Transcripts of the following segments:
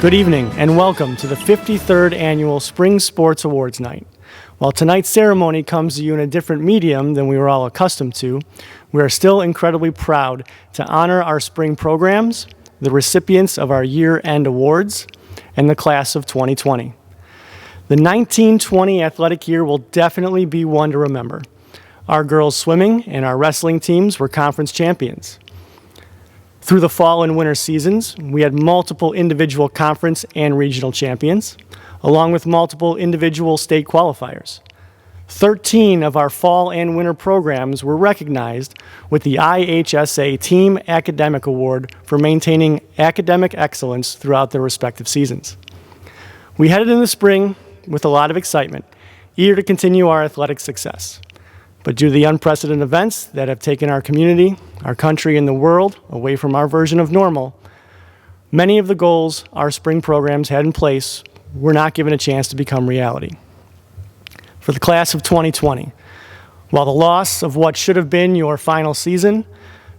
Good evening and welcome to the 53rd Annual Spring Sports Awards Night. While tonight's ceremony comes to you in a different medium than we were all accustomed to, we are still incredibly proud to honor our spring programs, the recipients of our year-end awards, and the class of 2020. The 1920 athletic year will definitely be one to remember. Our girls swimming and our wrestling teams were conference champions. Through the fall and winter seasons, we had multiple individual conference and regional champions, along with multiple individual state qualifiers. 13 of our fall and winter programs were recognized with the IHSA Team Academic Award for maintaining academic excellence throughout their respective seasons. We headed in the spring with a lot of excitement, eager to continue our athletic success. But due to the unprecedented events that have taken our community, our country, and the world away from our version of normal, many of the goals our spring programs had in place were not given a chance to become reality. For the class of 2020, while the loss of what should have been your final season,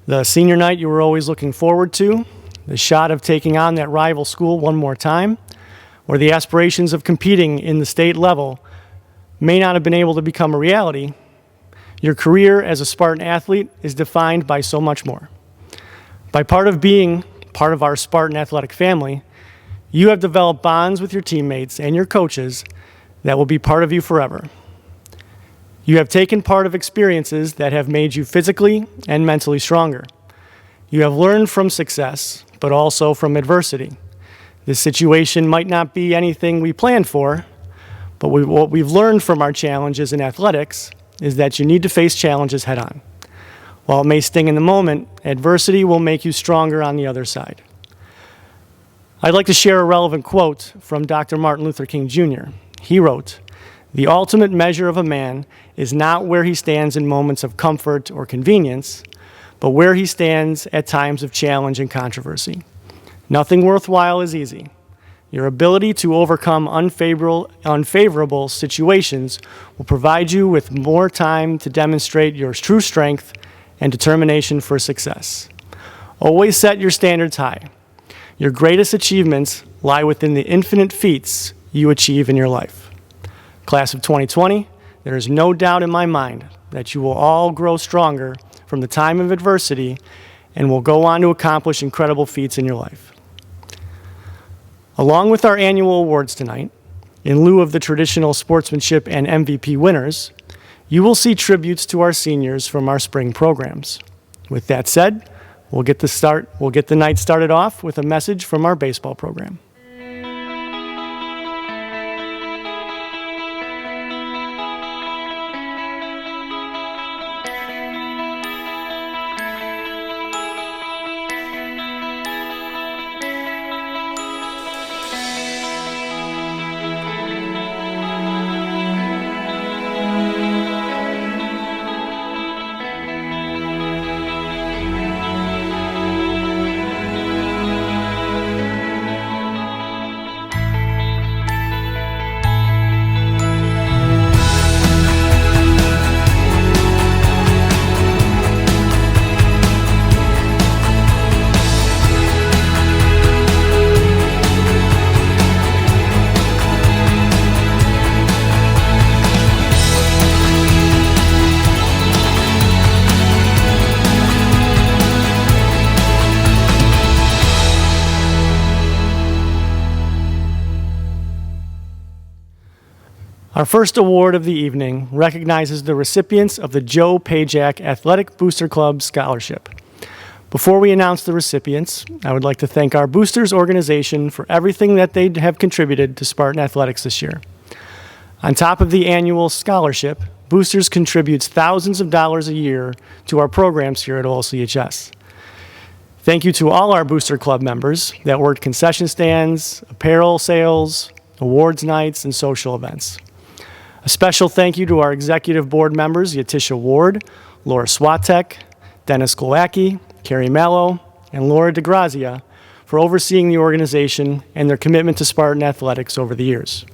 the senior night you were always looking forward to, the shot of taking on that rival school one more time, or the aspirations of competing in the state level may not have been able to become a reality, your career as a Spartan athlete is defined by so much more. By being part of our Spartan athletic family, you have developed bonds with your teammates and your coaches that will be part of you forever. You have taken part of experiences that have made you physically and mentally stronger. You have learned from success, but also from adversity. This situation might not be anything we planned for, but what we've learned from our challenges in athletics is that you need to face challenges head on. While it may sting in the moment, adversity will make you stronger on the other side. I'd like to share a relevant quote from Dr. Martin Luther King Jr. He wrote, "The ultimate measure of a man is not where he stands in moments of comfort or convenience, but where he stands at times of challenge and controversy. Nothing worthwhile is easy. Your ability to overcome unfavorable situations will provide you with more time to demonstrate your true strength and determination for success. Always set your standards high. Your greatest achievements lie within the infinite feats you achieve in your life." Class of 2020, there is no doubt in my mind that you will all grow stronger from the time of adversity and will go on to accomplish incredible feats in your life. Along with our annual awards tonight, in lieu of the traditional sportsmanship and MVP winners, you will see tributes to our seniors from our spring programs. With that said, we'll get the night started off with a message from our baseball program. Our first award of the evening recognizes the recipients of the Joe Pajak Athletic Booster Club Scholarship. Before we announce the recipients, I would like to thank our Boosters organization for everything that they have contributed to Spartan Athletics this year. On top of the annual scholarship, Boosters contributes thousands of dollars a year to our programs here at OLCHS. Thank you to all our Booster Club members that worked concession stands, apparel sales, awards nights, and social events. A special thank you to our executive board members, Yatisha Ward, Laura Swatek, Dennis Golacki, Carrie Mallow, and Laura DeGrazia for overseeing the organization and their commitment to Spartan athletics over the years.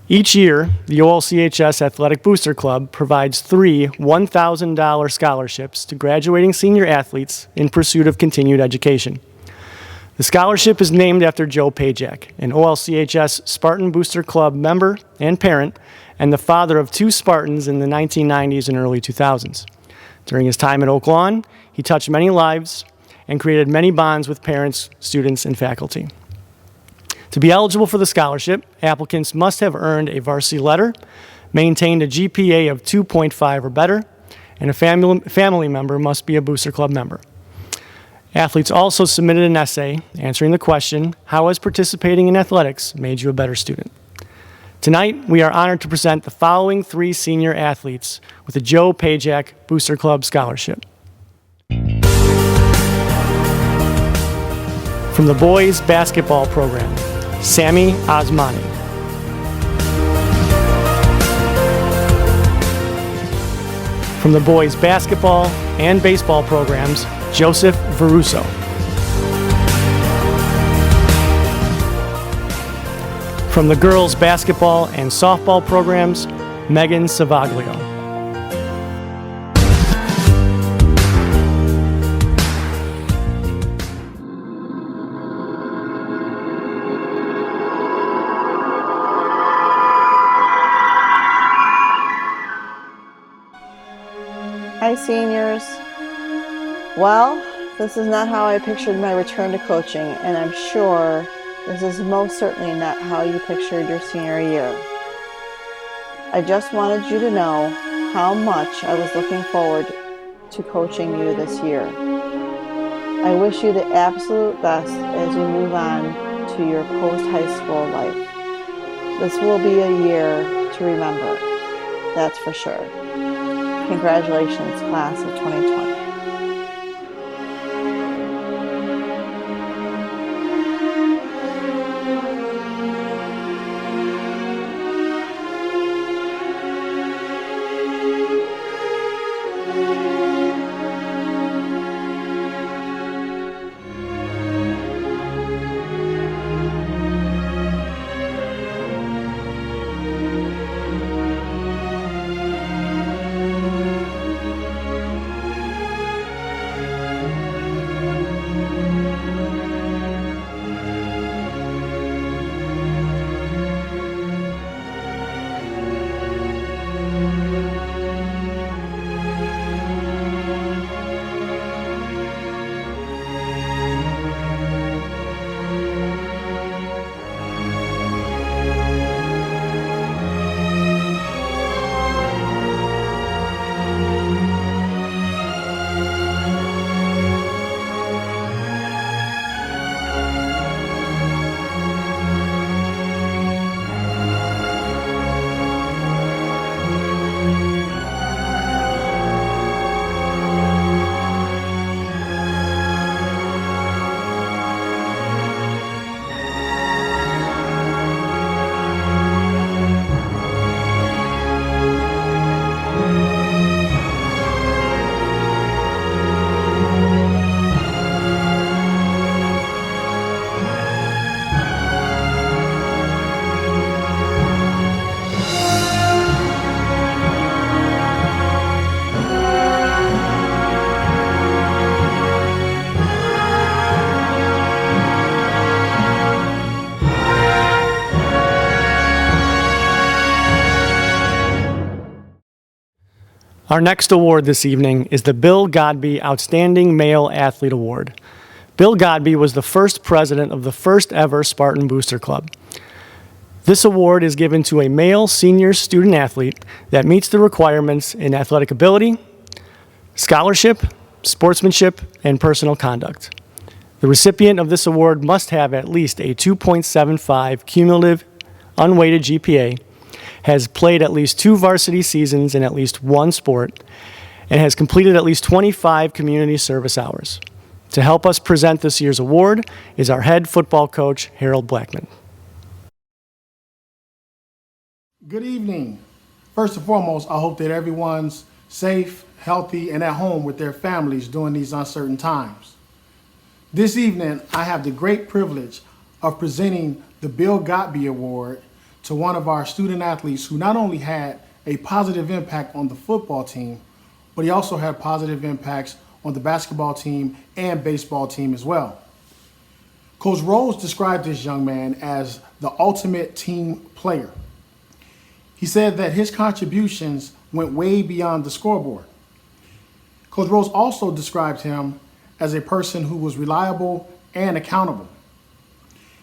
Each year, the OLCHS Athletic Booster Club provides 3 $1,000 scholarships to graduating senior athletes in pursuit of continued education. The scholarship is named after Joe Pajak, an OLCHS Spartan Booster Club member and parent, and the father of 2 Spartans in the 1990s and early 2000s. During his time at Oak Lawn, he touched many lives and created many bonds with parents, students, and faculty. To be eligible for the scholarship, applicants must have earned a varsity letter, maintained a GPA of 2.5 or better, and a family member must be a Booster Club member. Athletes also submitted an essay answering the question, how has participating in athletics made you a better student? Tonight, we are honored to present the following 3 senior athletes with the Joe Pajak Booster Club Scholarship. From the boys basketball program, Sami Osmani. From the boys basketball and baseball programs, Joseph Veruso. From the girls basketball and softball programs, Megan Savaglio. Hi, seniors. Well, this is not how I pictured my return to coaching, and I'm sure this is most certainly not how you pictured your senior year. I just wanted you to know how much I was looking forward to coaching you this year. I wish you the absolute best as you move on to your post-high school life. This will be a year to remember, that's for sure. Congratulations, class of 2020. Our next award this evening is the Bill Godby Outstanding Male Athlete Award. Bill Godby was the first president of the first ever Spartan Booster Club. This award is given to a male senior student athlete that meets the requirements in athletic ability, scholarship, sportsmanship, and personal conduct. The recipient of this award must have at least a 2.75 cumulative unweighted GPA, has played at least 2 varsity seasons in at least 1 sport, and has completed at least 25 community service hours. To help us present this year's award is our head football coach, Harold Blackman. Good evening. First and foremost, I hope that everyone's safe, healthy, and at home with their families during these uncertain times. This evening, I have the great privilege of presenting the Bill Godby Award to one of our student athletes who not only had a positive impact on the football team, but he also had positive impacts on the basketball team and baseball team as well. Coach Rose described this young man as the ultimate team player. He said that his contributions went way beyond the scoreboard. Coach Rose also described him as a person who was reliable and accountable.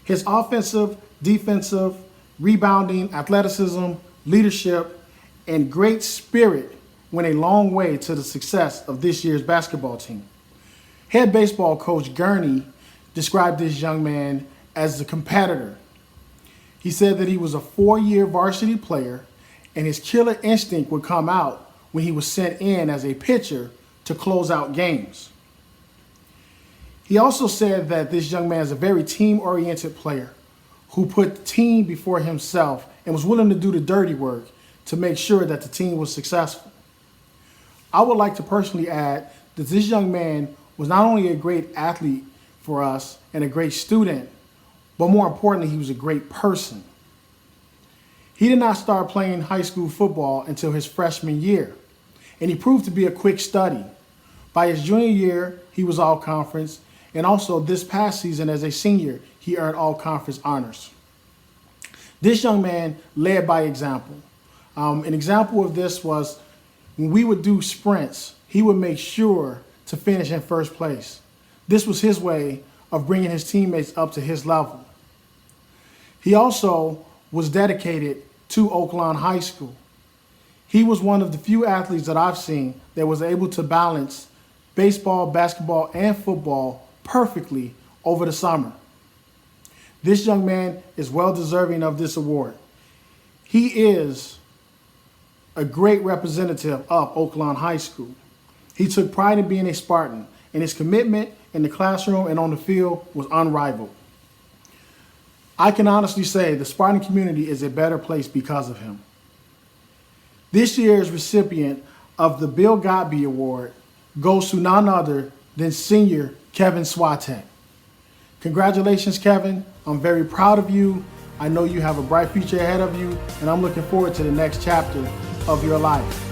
His offensive, defensive, rebounding, athleticism, leadership, and great spirit went a long way to the success of this year's basketball team. Head baseball coach Gurney described this young man as a competitor. He said that he was a 4-year varsity player and his killer instinct would come out when he was sent in as a pitcher to close out games. He also said that this young man is a very team-oriented player who put the team before himself and was willing to do the dirty work to make sure that the team was successful. I would like to personally add that this young man was not only a great athlete for us and a great student, but more importantly, he was a great person. He did not start playing high school football until his freshman year, and he proved to be a quick study. By his junior year, he was all-conference, and also this past season as a senior, he earned all-conference honors. This young man led by example. An example of this was when we would do sprints, he would make sure to finish in first place. This was his way of bringing his teammates up to his level. He also was dedicated to Oakland High School. He was one of the few athletes that I've seen that was able to balance baseball, basketball, and football perfectly over the summer. This young man is well deserving of this award. He is a great representative of Oakland High School. He took pride in being a Spartan, and his commitment in the classroom and on the field was unrivaled. I can honestly say the Spartan community is a better place because of him. This year's recipient of the Bill Godby Award goes to none other than senior Kevin Swatek. Congratulations, Kevin. I'm very proud of you. I know you have a bright future ahead of you, and I'm looking forward to the next chapter of your life.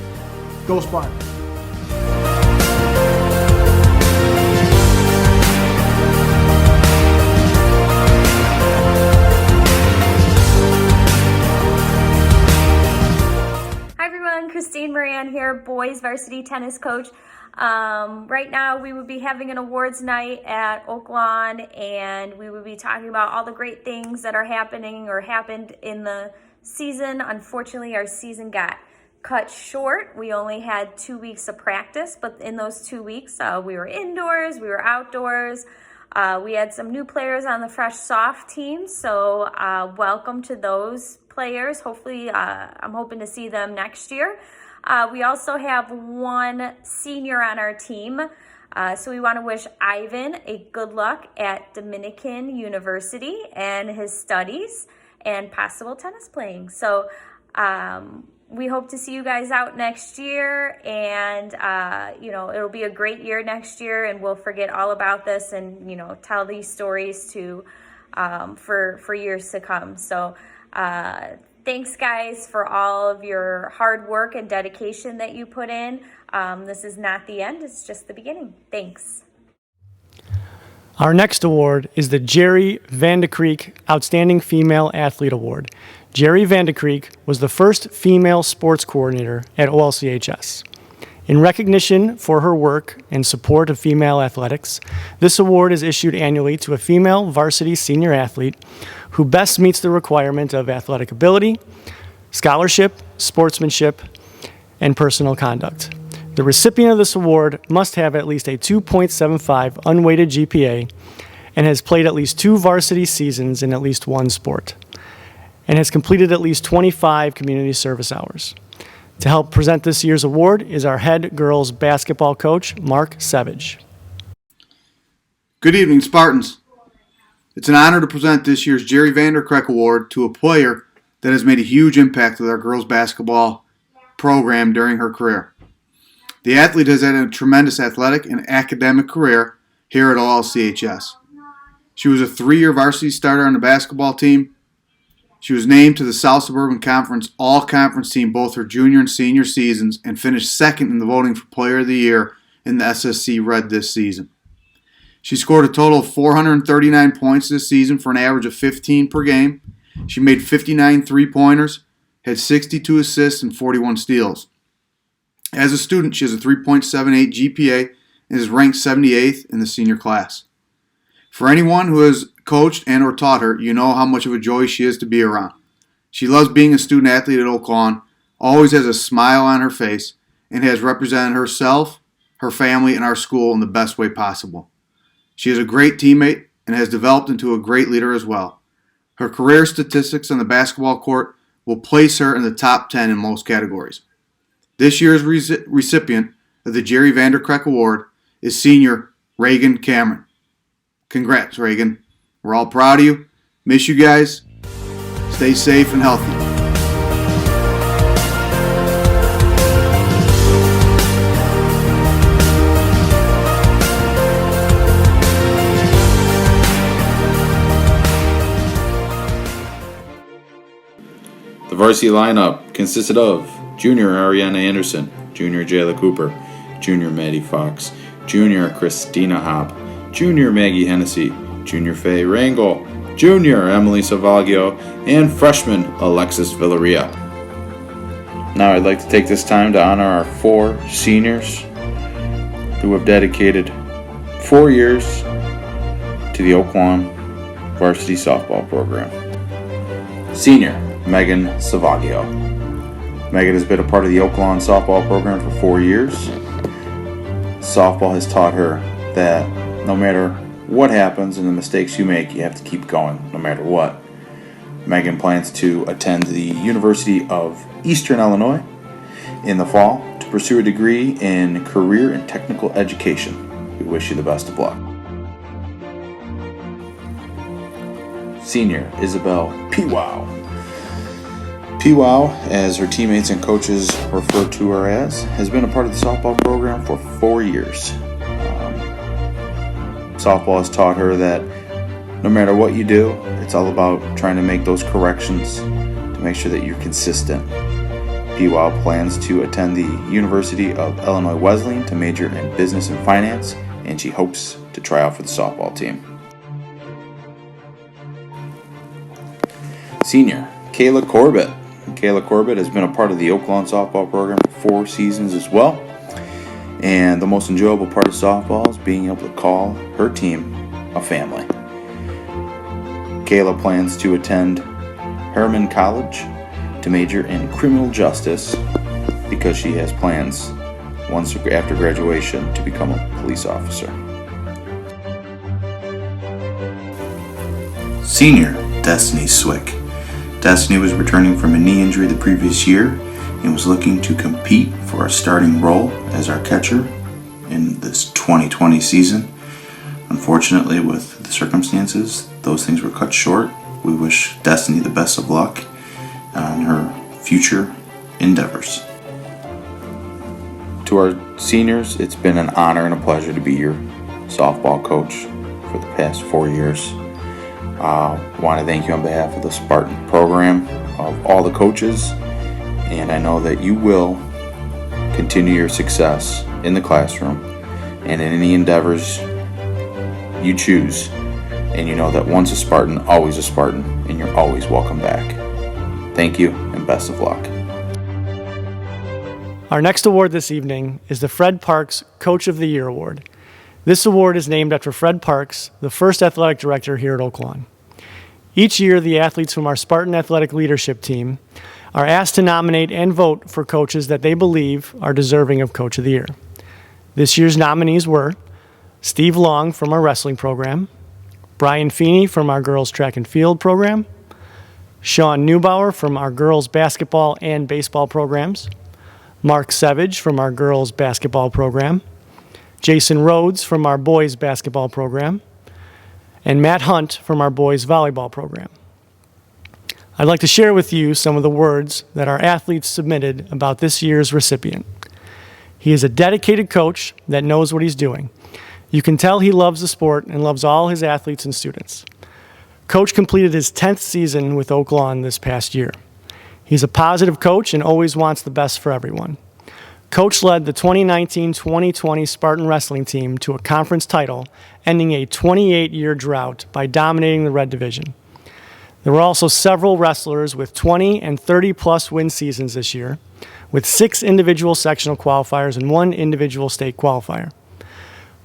Go Spartans. Christine Moran here, boys varsity tennis coach. Right now we would be having an awards night at Oaklawn, and we would be talking about all the great things that are happening or happened in the season. Unfortunately, our season got cut short. We only had 2 weeks of practice, but in those 2 weeks, we were indoors, we were outdoors. We had some new players on the fresh soft team, so welcome to those players. Hopefully, I'm hoping to see them next year. We also have one senior on our team, so we want to wish Ivan a good luck at Dominican University and his studies and possible tennis playing. So we hope to see you guys out next year, and it'll be a great year next year, and we'll forget all about this and tell these stories to for years to come. So thanks guys for all of your hard work and dedication that you put in. This is not the end, it's just the beginning. Thanks. Our next award is the Jerry Vandekreek Outstanding Female Athlete Award. Jerry Vandekreek was the first female sports coordinator at OLCHS. In recognition for her work and support of female athletics, this award is issued annually to a female varsity senior athlete who best meets the requirement of athletic ability, scholarship, sportsmanship, and personal conduct. The recipient of this award must have at least a 2.75 unweighted GPA and has played at least 2 varsity seasons in at least one sport, and has completed at least 25 community service hours. To help present this year's award is our head girls basketball coach, Mark Savage. Good evening, Spartans. It's an honor to present this year's Jerry Vandekreek Award to a player that has made a huge impact with our girls basketball program during her career. The athlete has had a tremendous athletic and academic career here at OLCHS. She was a 3-year varsity starter on the basketball team. She was named to the South Suburban Conference All-Conference team both her junior and senior seasons and finished second in the voting for Player of the Year in the SSC Red this season. She scored a total of 439 points this season for an average of 15 per game. She made 59 three-pointers, had 62 assists, and 41 steals. As a student, she has a 3.78 GPA and is ranked 78th in the senior class. For anyone who has coached and or taught her, you know how much of a joy she is to be around. She loves being a student athlete at Oak Lawn, always has a smile on her face, and has represented herself, her family, and our school in the best way possible. She is a great teammate and has developed into a great leader as well. Her career statistics on the basketball court will place her in the top 10 in most categories. This year's recipient of the Jerry Vanderkreck Award is senior Reagan Cameron. Congrats, Reagan. We're all proud of you. Miss you guys. Stay safe and healthy. The varsity lineup consisted of Junior Ariana Anderson, Junior Jayla Cooper, Junior Maddie Fox, Junior Christina Hopp, Junior Maggie Hennessy, Junior Faye Rangel, Junior Emily Savaggio, and Freshman Alexis Villaria. Now I'd like to take this time to honor our 4 seniors who have dedicated 4 years to the Oak Lawn varsity softball program. Senior Megan Savaggio. Megan has been a part of the Oak Lawn softball program for 4 years. Softball has taught her that no matter what happens and the mistakes you make, you have to keep going no matter what. Megan plans to attend the University of Eastern Illinois in the fall to pursue a degree in career and technical education. We wish you the best of luck. Senior Isabel Pewow. Pewow, as her teammates and coaches refer to her as, has been a part of the softball program for 4 years. Softball has taught her that no matter what you do, it's all about trying to make those corrections to make sure that you're consistent. Pewow plans to attend the University of Illinois Wesleyan to major in business and finance, and she hopes to try out for the softball team. Senior Kayla Corbett. Kayla Corbett has been a part of the Oak Lawn softball program for 4 seasons as well. And the most enjoyable part of softball is being able to call her team a family. Kayla plans to attend Herman College to major in criminal justice because she has plans once after graduation to become a police officer. Senior Destiny Swick. Destiny was returning from a knee injury the previous year and was looking to compete for a starting role as our catcher in this 2020 season. Unfortunately, with the circumstances, those things were cut short. We wish Destiny the best of luck on her future endeavors. To our seniors, it's been an honor and a pleasure to be your softball coach for the past 4 years. I want to thank you on behalf of the Spartan program, of all the coaches, and I know that you will continue your success in the classroom and in any endeavors you choose. And you know that once a Spartan, always a Spartan, and you're always welcome back. Thank you and best of luck. Our next award this evening is the Fred Parks Coach of the Year Award. This award is named after Fred Parks, the first athletic director here at Oak Lawn. Each year, the athletes from our Spartan athletic leadership team are asked to nominate and vote for coaches that they believe are deserving of Coach of the Year. This year's nominees were Steve Long from our wrestling program, Brian Feeney from our girls track and field program, Sean Neubauer from our girls basketball and baseball programs, Mark Savage from our girls basketball program, Jason Rhodes from our boys basketball program, and Matt Hunt from our boys volleyball program. I'd like to share with you some of the words that our athletes submitted about this year's recipient. He is a dedicated coach that knows what he's doing. You can tell he loves the sport and loves all his athletes and students. Coach completed his 10th season with Oak Lawn this past year. He's a positive coach and always wants the best for everyone. Coach led the 2019-2020 Spartan wrestling team to a conference title, ending a 28-year drought by dominating the Red Division. There were also several wrestlers with 20 and 30-plus win seasons this year, with 6 individual sectional qualifiers and 1 individual state qualifier.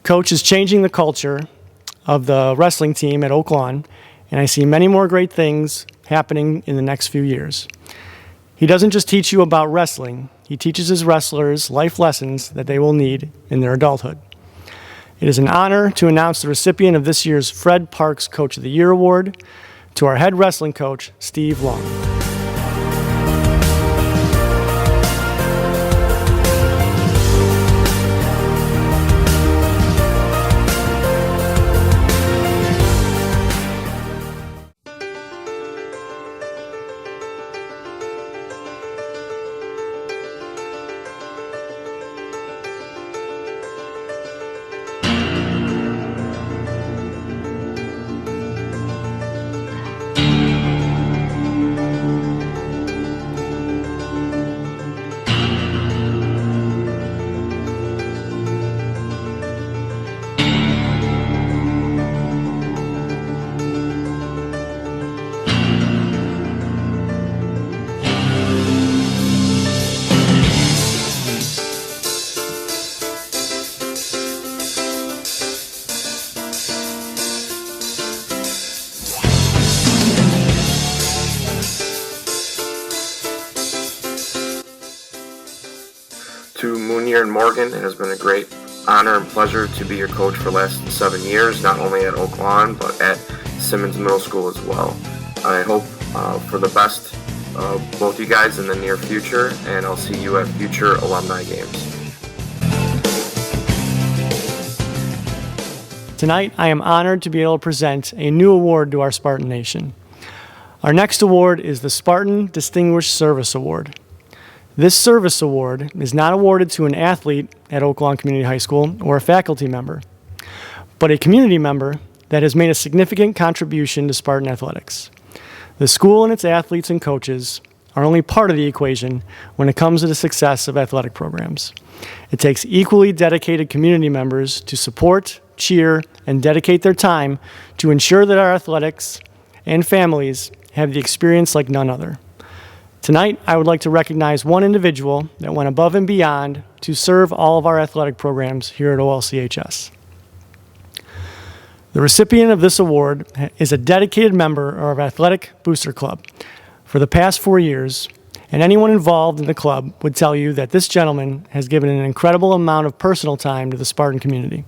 Coach is changing the culture of the wrestling team at Oak Lawn, and I see many more great things happening in the next few years. He doesn't just teach you about wrestling, he teaches his wrestlers life lessons that they will need in their adulthood. It is an honor to announce the recipient of this year's Fred Parks Coach of the Year Award to our head wrestling coach, Steve Long. To Moonier and Morgan, it has been a great honor and pleasure to be your coach for the last 7 years, not only at Oak Lawn, but at Simmons Middle School as well. I hope for the best of both you guys in the near future, and I'll see you at future alumni games. Tonight, I am honored to be able to present a new award to our Spartan Nation. Our next award is the Spartan Distinguished Service Award. This service award is not awarded to an athlete at Oak Lawn Community High School or a faculty member, but a community member that has made a significant contribution to Spartan athletics. The school and its athletes and coaches are only part of the equation when it comes to the success of athletic programs. It takes equally dedicated community members to support, cheer, and dedicate their time to ensure that our athletics and families have the experience like none other. Tonight, I would like to recognize one individual that went above and beyond to serve all of our athletic programs here at OLCHS. The recipient of this award is a dedicated member of our Athletic Booster Club for the past 4 years, and anyone involved in the club would tell you that this gentleman has given an incredible amount of personal time to the Spartan community.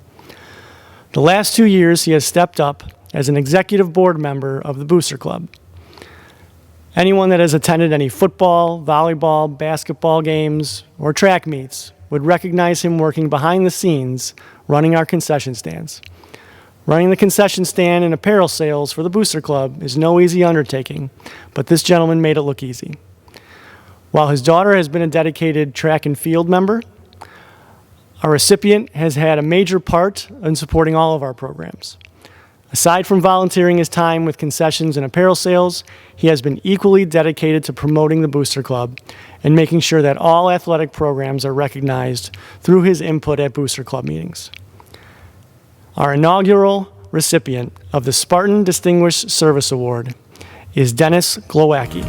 The last 2 years, he has stepped up as an executive board member of the Booster Club. Anyone that has attended any football, volleyball, basketball games, or track meets would recognize him working behind the scenes running our concession stands. Running the concession stand and apparel sales for the Booster Club is no easy undertaking, but this gentleman made it look easy. While his daughter has been a dedicated track and field member, our recipient has had a major part in supporting all of our programs. Aside from volunteering his time with concessions and apparel sales, he has been equally dedicated to promoting the Booster Club and making sure that all athletic programs are recognized through his input at Booster Club meetings. Our inaugural recipient of the Spartan Distinguished Service Award is Dennis Glowacki.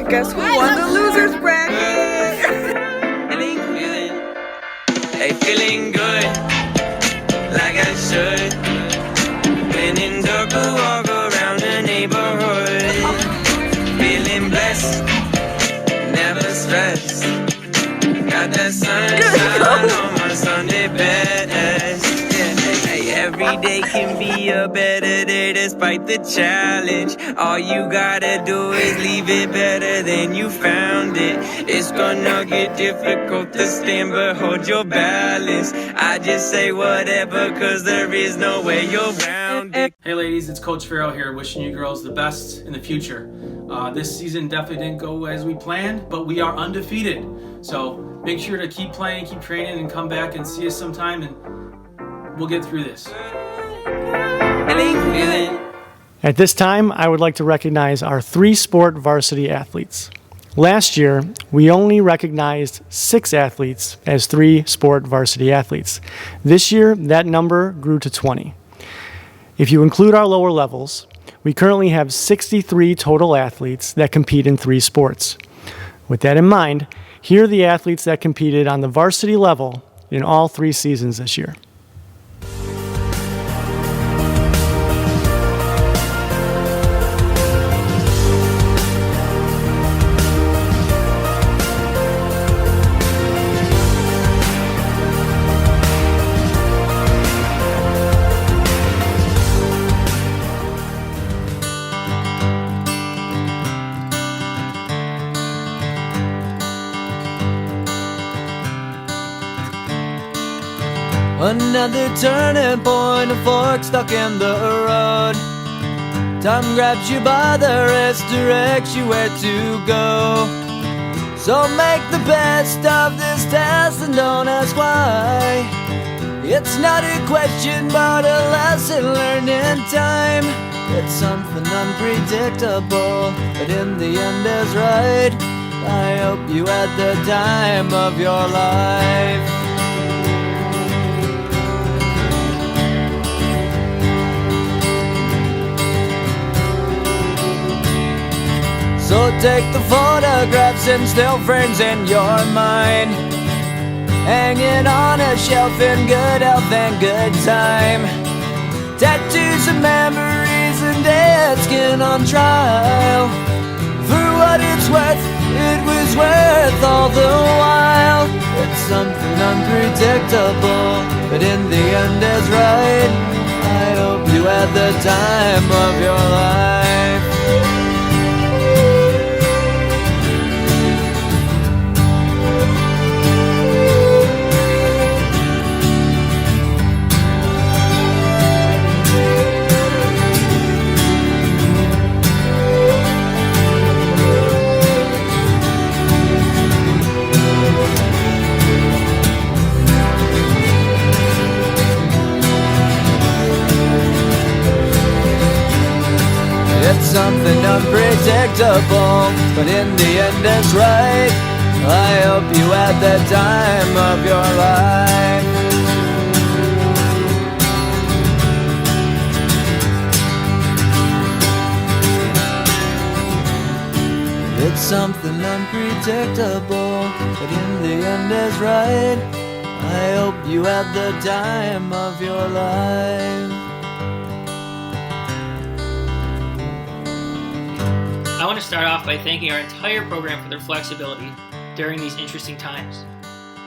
Guess who won the losers bracket? Feeling good, like I should. When in dark, I walk around the neighborhood. Feeling blessed, never stressed. Got that sunshine on my Sunday best. Yeah, hey, Every day can be a better day despite the challenge. All you gotta do is leave it better than you found it. It's gonna get difficult to stand, but hold your balance. I just say whatever, cause there is no way you're around it. Hey ladies, it's Coach Farrell here, wishing you girls the best in the future. This season definitely didn't go as we planned, but we are undefeated. So make sure to keep playing, keep training, and come back and see us sometime, and we'll get through this. At this time, I would like to recognize our 3-sport varsity athletes. Last year, we only recognized 6 athletes as 3-sport varsity athletes. This year, that number grew to 20. If you include our lower levels, we currently have 63 total athletes that compete in 3 sports. With that in mind, here are the athletes that competed on the varsity level in all 3 seasons this year. Another turning point, a fork stuck in the road. Time grabs you by the wrist, directs you where to go. So make the best of this test and don't ask why. It's not a question but a lesson learned in time. It's something unpredictable, but in the end is right. I hope you had the time of your life. So take the photographs and still frames in your mind, hanging on a shelf in good health and good time. Tattoos and memories and dead skin on trial. For what it's worth, it was worth all the while. It's something unpredictable, but in the end is right. I hope you had the time of your life. It's something unpredictable, but in the end it's right. I hope you had the time of your life. It's something unpredictable, but in the end is right. I hope you had the time of your life. I want to start off by thanking our entire program for their flexibility during these interesting times.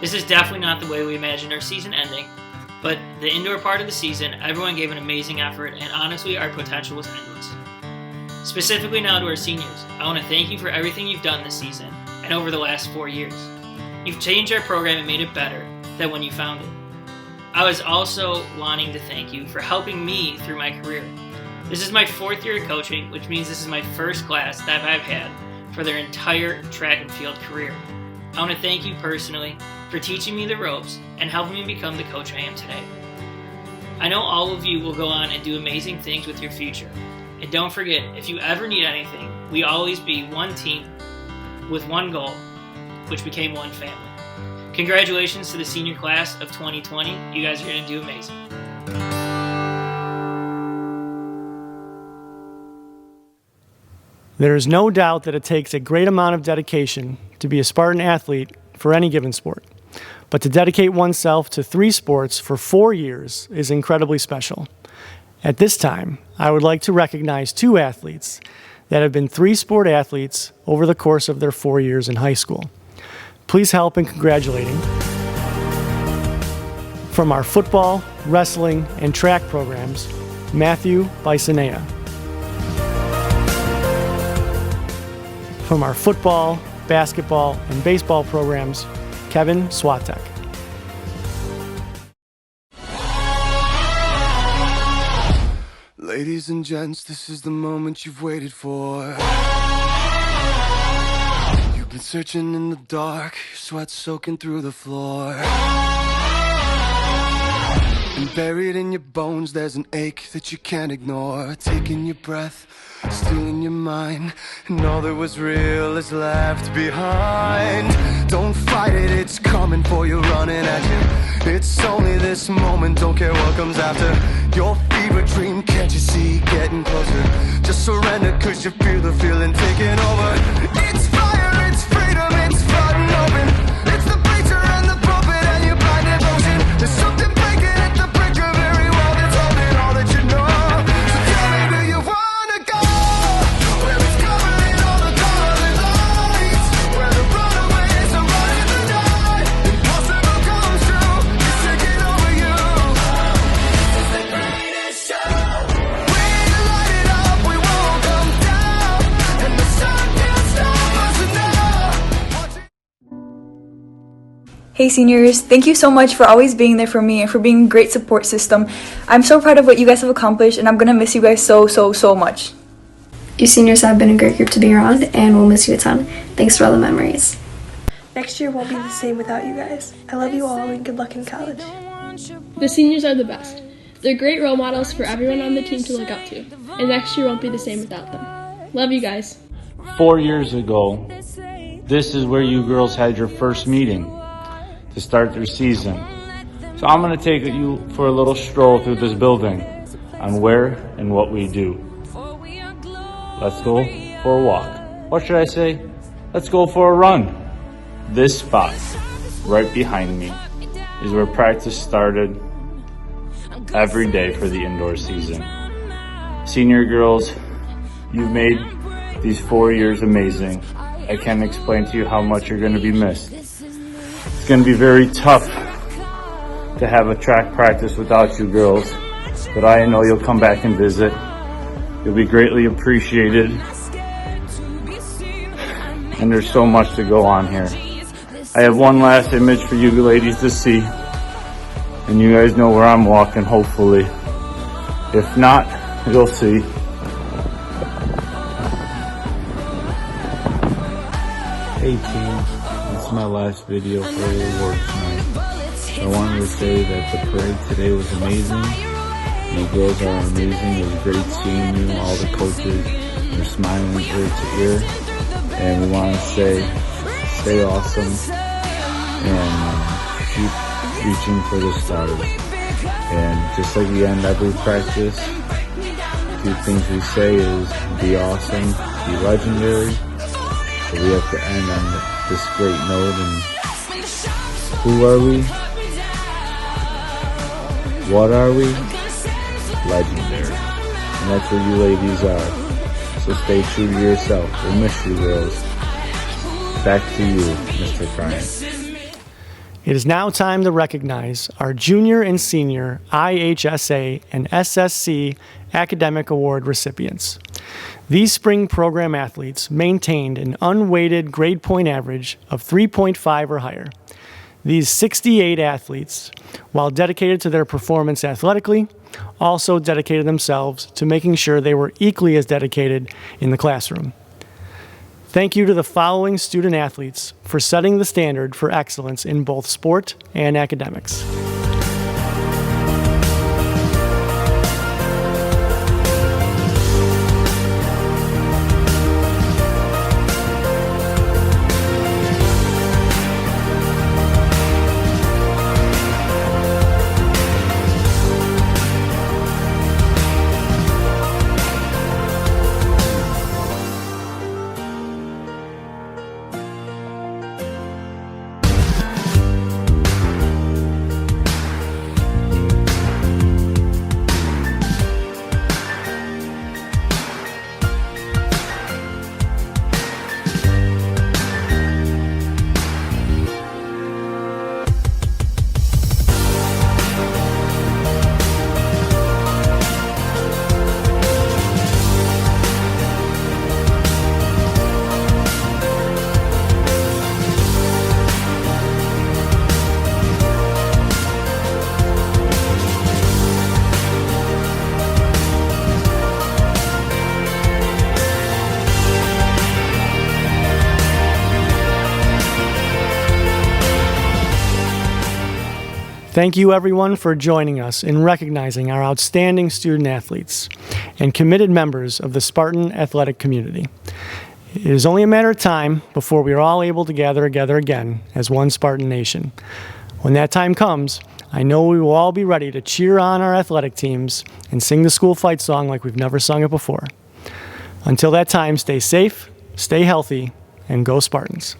This is definitely not the way we imagined our season ending, but the indoor part of the season, everyone gave an amazing effort, and honestly, our potential was endless. Specifically now to our seniors, I want to thank you for everything you've done this season and over the last 4 years. You've changed our program and made it better than when you found it. I was also wanting to thank you for helping me through my career. This is my 4th year of coaching, which means this is my first class that I've had for their entire track and field career. I want to thank you personally for teaching me the ropes and helping me become the coach I am today. I know all of you will go on and do amazing things with your future. And don't forget, if you ever need anything, we always be one team with one goal, which became one family. Congratulations to the senior class of 2020. You guys are going to do amazing. There is no doubt that it takes a great amount of dedication to be a Spartan athlete for any given sport. But to dedicate oneself to 3 sports for 4 years is incredibly special. At this time, I would like to recognize 2 athletes that have been 3-sport athletes over the course of their 4 years in high school. Please help in congratulating From our football, wrestling, and track programs, Matthew Bisonea. From our football, basketball, and baseball programs, Kevin Swatek. Ladies and gents, this is the moment you've waited for. You've been searching in the dark, your sweat soaking through the floor. And buried in your bones, there's an ache that you can't ignore. Taking your breath, stealing your mind, and all that was real is left behind. Don't fight it, it's coming for you, running at you. It's only this moment, don't care what comes after. Your fever dream, can't you see, getting closer. Just surrender, cause you feel the feeling taking over. It's fire, it's freedom, it's flooding open. It's the preacher and the prophet and your blind devotion. There's something breaking at the brink of every wall that's holding all that you know. So tell me, do you wanna go where it's covering all the colored lights, where the runaways are running the night? Impossible comes true, it's taking over you. This is the greatest show. We light it up, we won't come down, and the sun can't stop us now. Hey seniors, thank you so much for always being there for me and for being a great support system. I'm so proud of what you guys have accomplished, and I'm gonna miss you guys so much. You seniors have been a great group to be around, and we'll miss you a ton. Thanks for all the memories. Next year won't be the same without you guys. I love you all, and good luck in college. The seniors are the best. They're great role models for everyone on the team to look up to, and next year won't be the same without them. Love you guys. 4 years ago, this is where you girls had your first meeting to start their season. So I'm going to take you for a little stroll through this building on where and what we do. Let's go for a walk. What should I say? Let's go for a run. This spot, right behind me, is where practice started every day for the indoor season. Senior girls, you've made these 4 years amazing. I can't explain to you how much you're going to be missed. It's going to be very tough to have a track practice without you girls, but I know you'll come back and visit. You'll be greatly appreciated, and there's so much to go on here. I have one last image for you ladies to see, and you guys know where I'm walking, hopefully. If not, you'll see. Hey team, this is my last video for the awards tonight. I wanted to say that the parade today was amazing. You girls are amazing. It was great seeing you, all the coaches. They're smiling ear to ear. And we want to say, stay awesome and keep reaching for the stars. And just like we end every practice, 2 things we say is be awesome, be legendary. So we have to end on this great note. And who are we? What are we? Legendary. And that's what you ladies are. So stay true to yourself. We'll miss you girls. Back to you, Mr. Bryant. It is now time to recognize our junior and senior IHSA and SSC Academic Award recipients. These spring program athletes maintained an unweighted grade point average of 3.5 or higher. These 68 athletes, while dedicated to their performance athletically, also dedicated themselves to making sure they were equally as dedicated in the classroom. Thank you to the following student athletes for setting the standard for excellence in both sport and academics. Thank you everyone for joining us in recognizing our outstanding student athletes and committed members of the Spartan athletic community. It is only a matter of time before we are all able to gather together again as one Spartan nation. When that time comes, I know we will all be ready to cheer on our athletic teams and sing the school fight song like we've never sung it before. Until that time, stay safe, stay healthy, and go Spartans.